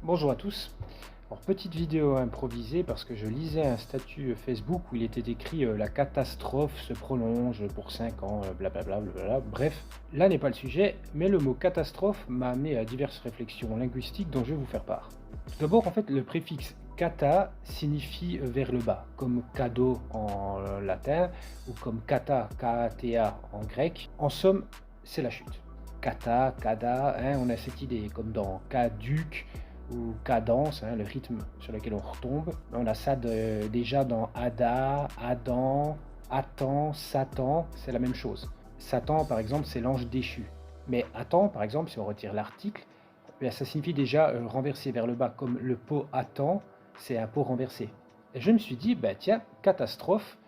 Bonjour à tous. Alors, petite vidéo improvisée parce que je lisais un statut Facebook où il était écrit la catastrophe se prolonge pour 5 ans, blablabla, blablabla. Bref, là n'est pas le sujet, mais le mot catastrophe m'a amené à diverses réflexions linguistiques dont je vais vous faire part. Tout d'abord, en fait, le préfixe kata signifie vers le bas, comme cadeau en latin ou comme kata, kata en grec. En somme, c'est la chute. Kata, kada, hein, on a cette idée, comme dans caduc ou cadence, hein, le rythme sur lequel on retombe. On a ça déjà dans Ada, Adam, Atan, Satan, c'est la même chose. Satan, par exemple, c'est l'ange déchu. Mais Atan, par exemple, si on retire l'article, eh ça signifie déjà renverser vers le bas, comme le pot Atan, c'est un pot renversé. Et je me suis dit, bah tiens, catastrophe,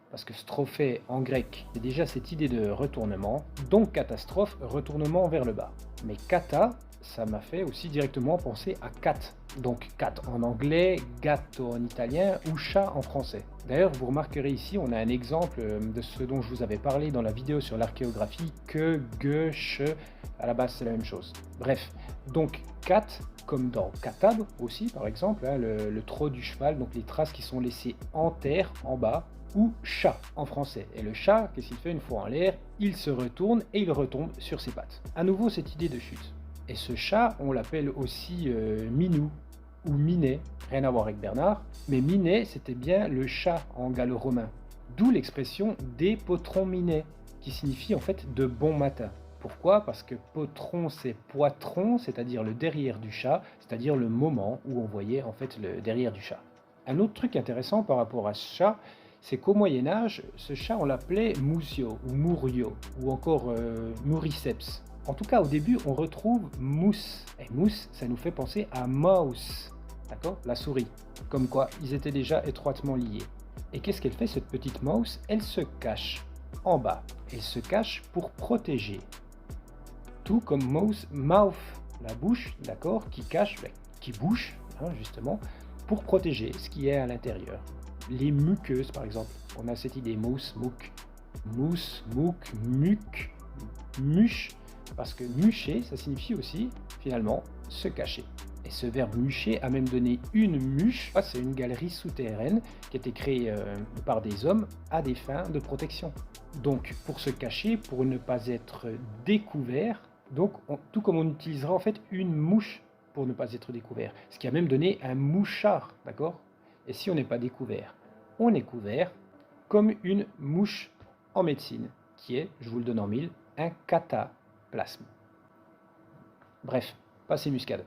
parce que strophe en grec, c'est déjà cette idée de retournement, donc catastrophe, retournement vers le bas. Mais kata, ça m'a fait aussi directement penser à cat. Donc cat en anglais, gatto en italien ou chat en français. D'ailleurs, vous remarquerez ici, on a un exemple de ce dont je vous avais parlé dans la vidéo sur l'archéographie, que, ge, che, à la base c'est la même chose. Bref, donc cat, comme dans katab aussi par exemple, hein, le trot du cheval, donc les traces qui sont laissées en terre, en bas, ou chat en français. Et le chat, qu'est-ce qu'il fait une fois en l'air? Il se retourne et il retombe sur ses pattes. À nouveau cette idée de chute. Et ce chat, on l'appelle aussi Minou ou Minet, rien à voir avec Bernard, mais Minet c'était bien le chat en gallo-romain. D'où l'expression des potrons Minet, qui signifie en fait de bon matin. Pourquoi? Parce que potron c'est poitron, c'est-à-dire le derrière du chat, c'est-à-dire le moment où on voyait en fait le derrière du chat. Un autre truc intéressant par rapport à ce chat, c'est qu'au Moyen-Âge, ce chat on l'appelait Mousio ou Mourio ou encore Mouriceps. En tout cas, au début, on retrouve mousse. Et mousse, ça nous fait penser à mouse, d'accord? La souris. Comme quoi, ils étaient déjà étroitement liés. Et qu'est-ce qu'elle fait, cette petite mouse? Elle se cache en bas. Elle se cache pour protéger. Tout comme mouse, mouth, la bouche, d'accord, qui cache, qui bouche, hein, justement, pour protéger ce qui est à l'intérieur. Les muqueuses, par exemple. On a cette idée, mousse, mouque, mousse, mouque, muque, muche, parce que mucher, ça signifie aussi, finalement, se cacher. Et ce verbe mucher a même donné une muche, c'est une galerie souterraine qui a été créée par des hommes à des fins de protection. Donc, pour se cacher, pour ne pas être découvert, donc tout comme on utilisera en fait une mouche pour ne pas être découvert, ce qui a même donné un mouchard, d'accord? Et si on n'est pas découvert, on est couvert comme une mouche en médecine, qui est, je vous le donne en mille, un cataplasme. Bref, passez muscade.